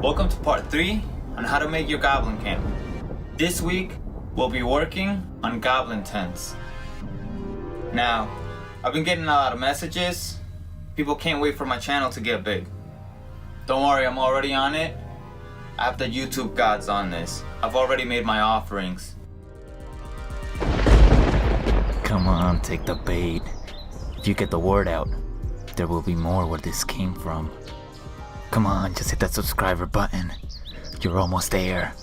Welcome to part 3 on how to make your goblin camp. This week, we'll be working on goblin tents. Now, I've been getting a lot of messages. People can't wait for my channel to get big. Don't worry, I'm already on it. I have the YouTube gods on this. I've already made my offerings. Come on, take the bait. If you get the word out, there will be more where this came from. Come on, just hit that subscriber button. You're almost there.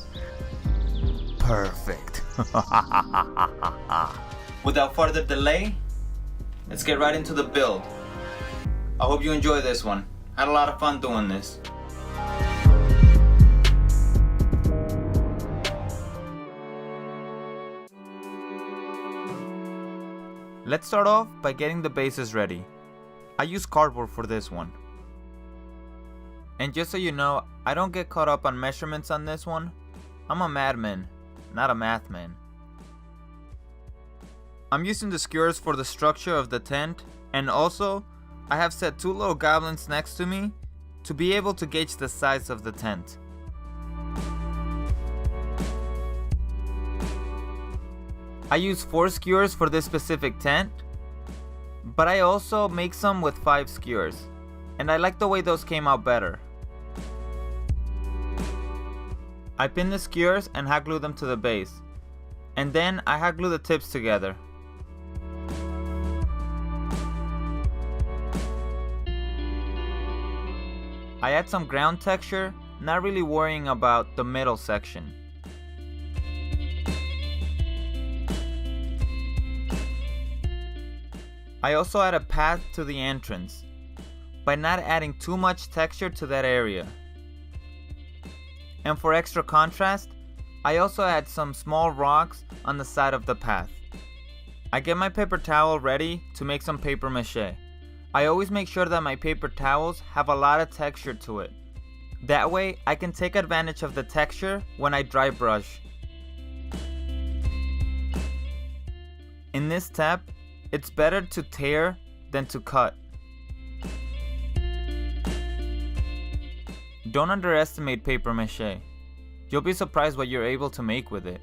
Perfect. Without further delay, let's get right into the build. I hope you enjoy this one. I had a lot of fun doing this. Let's start off by getting the bases ready. I use cardboard for this one. And just so you know, I don't get caught up on measurements on this one. I'm a madman, not a math man. I'm using the skewers for the structure of the tent, and also, I have set 2 little goblins next to me to be able to gauge the size of the tent. I use 4 skewers for this specific tent, but I also make some with 5 skewers, and I like the way those came out better. I pin the skewers and hot glue them to the base, and then I hot glue the tips together. I add some ground texture, not really worrying about the middle section. I also add a path to the entrance, by not adding too much texture to that area. And for extra contrast, I also add some small rocks on the side of the path. I get my paper towel ready to make some paper mache. I always make sure that my paper towels have a lot of texture to it. That way, I can take advantage of the texture when I dry brush. In this step, it's better to tear than to cut. Don't underestimate paper mache. You'll be surprised what you're able to make with it.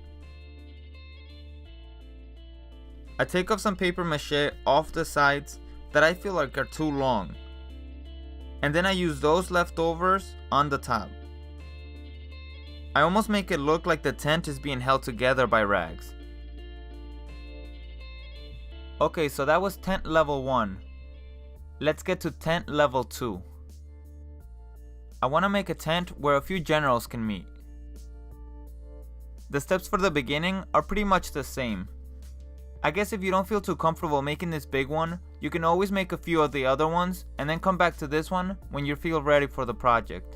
I take off some paper mache off the sides that I feel like are too long. And then I use those leftovers on the top. I almost make it look like the tent is being held together by rags. Okay, so that was tent level 1. Let's get to tent level 2. I want to make a tent where a few generals can meet. The steps for the beginning are pretty much the same. I guess if you don't feel too comfortable making this big one, you can always make a few of the other ones and then come back to this one when you feel ready for the project.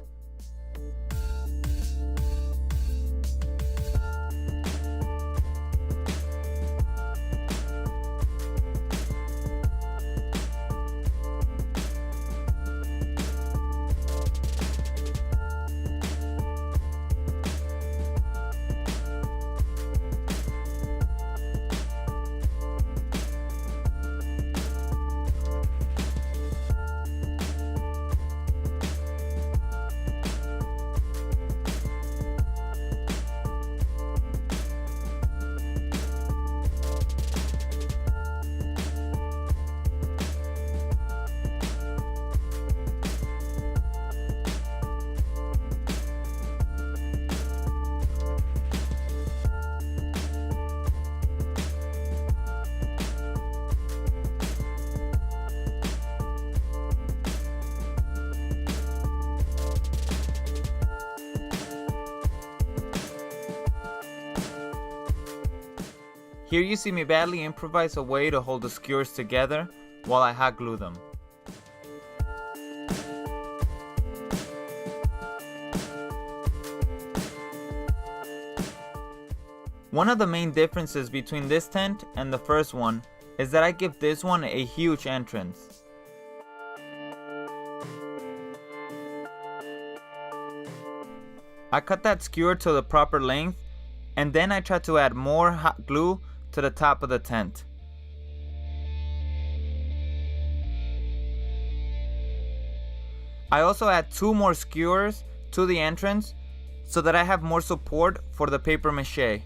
Here you see me badly improvise a way to hold the skewers together while I hot glue them. One of the main differences between this tent and the first one is that I give this one a huge entrance. I cut that skewer to the proper length, and then I try to add more hot glue to the top of the tent. I also add 2 more skewers to the entrance so that I have more support for the paper mache.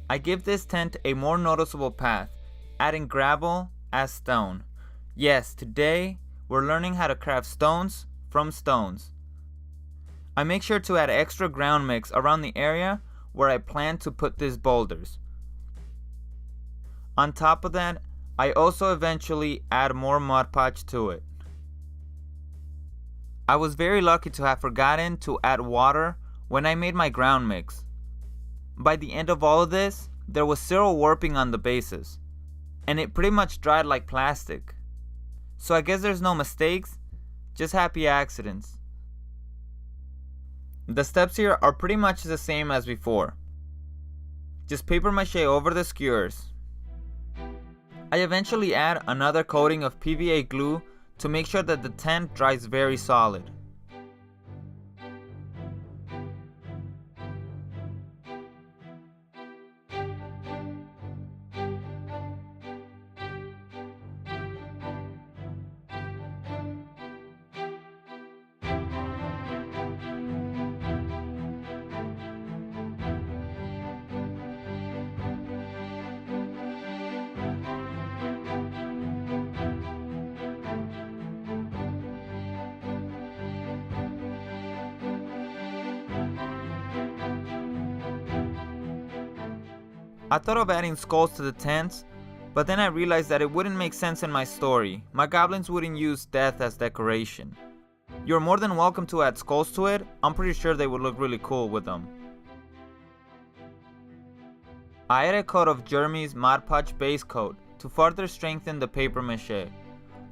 I give this tent a more noticeable path, adding gravel as stone. Yes, today we're learning how to craft stones from stones. I make sure to add extra ground mix around the area where I plan to put these boulders. On top of that, I also eventually add more mud podge to it. I was very lucky to have forgotten to add water when I made my ground mix. By the end of all of this, there was zero warping on the bases, and it pretty much dried like plastic. So I guess there's no mistakes, just happy accidents. The steps here are pretty much the same as before. Just paper mache over the skewers. I eventually add another coating of PVA glue to make sure that the tent dries very solid. I thought of adding skulls to the tents, but then I realized that it wouldn't make sense in my story. My goblins wouldn't use death as decoration. You're more than welcome to add skulls to it. I'm pretty sure they would look really cool with them. I added a coat of Jeremy's Mod Podge base coat to further strengthen the paper mache,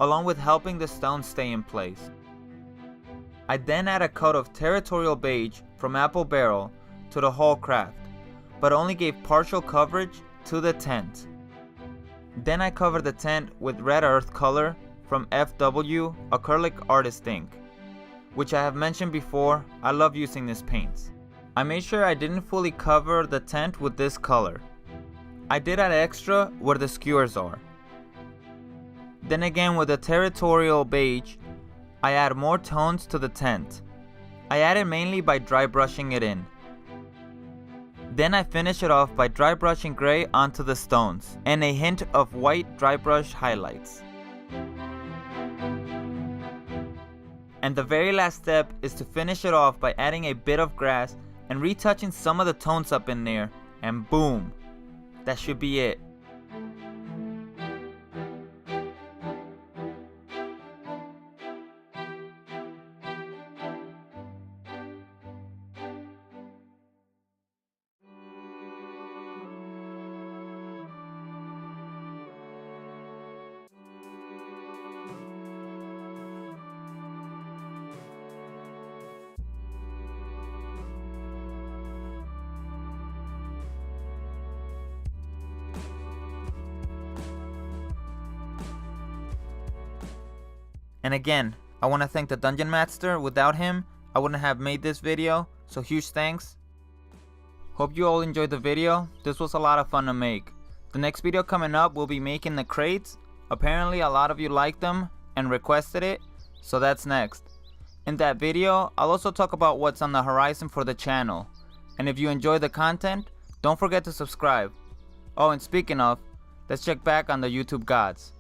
along with helping the stones stay in place. I then add a coat of Territorial Beige from Apple Barrel to the whole craft, but only gave partial coverage to the tent. Then I covered the tent with red earth color from FW Acrylic Artist Ink, which I have mentioned before. I love using this paint. I made sure I didn't fully cover the tent with this color. I did add extra where the skewers are. Then again with the Territorial Beige, I add more tones to the tent. I added mainly by dry brushing it in. Then I finish it off by dry brushing gray onto the stones and a hint of white dry brush highlights. And the very last step is to finish it off by adding a bit of grass and retouching some of the tones up in there, and boom, that should be it. And again, I want to thank the TheDungeonMattster. Without him, I wouldn't have made this video, so huge thanks. Hope you all enjoyed the video. This was a lot of fun to make. The next video coming up, we'll be making the crates. Apparently a lot of you liked them and requested it, so that's next. In that video, I'll also talk about what's on the horizon for the channel. And if you enjoy the content, don't forget to subscribe. Oh, and speaking of, let's check back on the YouTube gods.